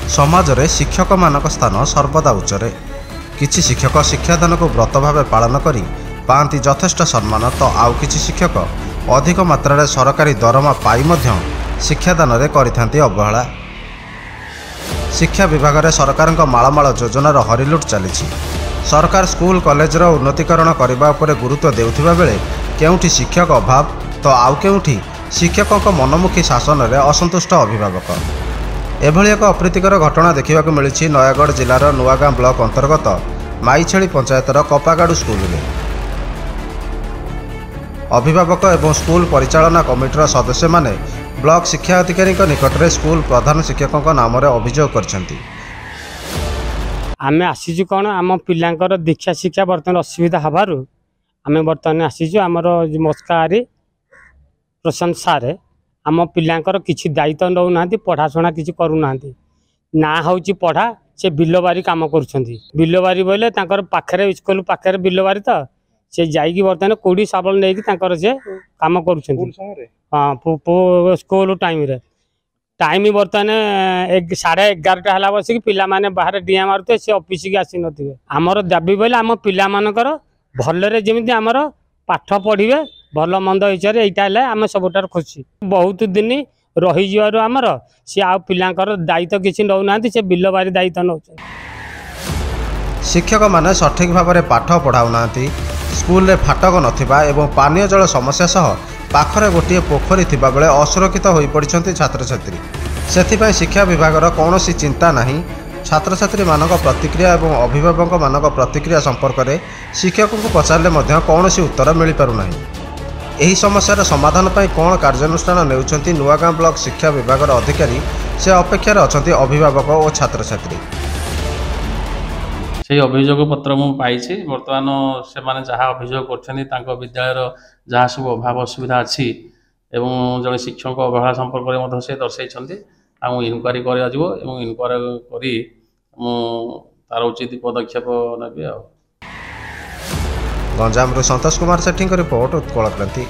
समाज रे शिक्षक मानक स्थान सर्वदा उच्चरे। किछि शिक्षक शिक्षादान को व्रत भाव पालन करी पांती यथेष्ट सम्मान, तो आउ किछि शिक्षक अधिक मात्रा रे सरकारी दरमा पाई मध्य शिक्षादान रे करिथांती अवहेला। शिक्षा विभाग रे सरकारक माळमाळ योजनार हरिलुट चलिछि। सरकार स्कूल कॉलेज रो उन्नतीकरण करने उपर गुरुत्व देउथिबा बेले केउठी शिक्षक अभाव, तो आउ केउठी शिक्षकों मनमुखी शासन रे असंतुष्ट अभिभावक। एभली एक अप्रीतिकर घटना देखा मिली नयागढ़ जिलार नुआगाँ ब्लॉक अंतर्गत माईछेली पंचायतर कपागाड़ू स्कूल रे। अभिभावक एवं स्कूल परिचालना कमिटीर सदस्य माने ब्लॉक शिक्षा अधिकारी निकट में स्कूल प्रधान शिक्षकों नाम अभियोग करछंती। आमे आसीजु कौन आम पिलांकर दीक्षा शिक्षा बर्तमान असुविधा हबारु आमे बर्तमान आसीजु आमर मस्कारी प्रशांत सारे आम पिलांकर किछि दायित्व नौ नांती, पढ़ाशुना किछि करू नांती। ना होउची पढ़ा से बिलबारी काम करुछंती। बिलबारी बोले तांकर पाखरे स्कूल पाखरे बिलबारी तो से जाइकी बर्तमान कोड़ी साबल नेकी तांकर से काम करुछंती। हां स्कूल टाइम रे टाइम बर्तमान 11:30 हला बसिक पिला माने बाहर डिया मारुते से ऑफिस की आसी नथिबे। हमर दाबी बोले आम पिला मानकर भलरे जेमिति हमर पाठ पढ़िबे भल मंद हिसाब से यहाँ आम सबुठार खुशी। बहुत दिन रही जीवार आमर सी आ पिलांकर दायित्व किसी नौ ना से बिलबारी दायित्व नौ। शिक्षक माने सठिक भाव में पाठ पढ़ाऊ ना, स्कूल रे फाटक नथिबा एवं पानीय जल समस्या सह पाखरे गोटे पोखरी थिबा बेले असुरक्षित होई पड़िछंती छात्र छात्री। सेथिपाई शिक्षा विभागर कौनसी चिंता नहीं। छात्र छात्री मानक प्रतिक्रिया एवं अभिभावक मानक प्रतिक्रिया संपर्क में शिक्षकों को पचारे मध्य कौनसी उत्तर मिल पारना। यही समस्यार समाधान पर कौन कार्यानुष्ठान नेउछंती नुआगाँ ब्लॉक शिक्षा विभाग अधिकारी से अपेक्षार अछंती अभिभावक और छात्र छात्री। से अभियोग पत्र मु पाइछि। वर्तमान से माने जहाँ अभियोग करछंती तांको विद्यालयर जहाँ सब अभाव असुविधा अछि एवं जड़े शिक्षक अवहेला संपर्क में मध्य से दर्शाइछंती। आम इनक्वारी करा जिवो एवं इनक्वारी करी मु तार उचित पदक्षेप नेबी। गंजाम संतोष कुमार सेठी रिपोर्ट, उत्कल क्रांति।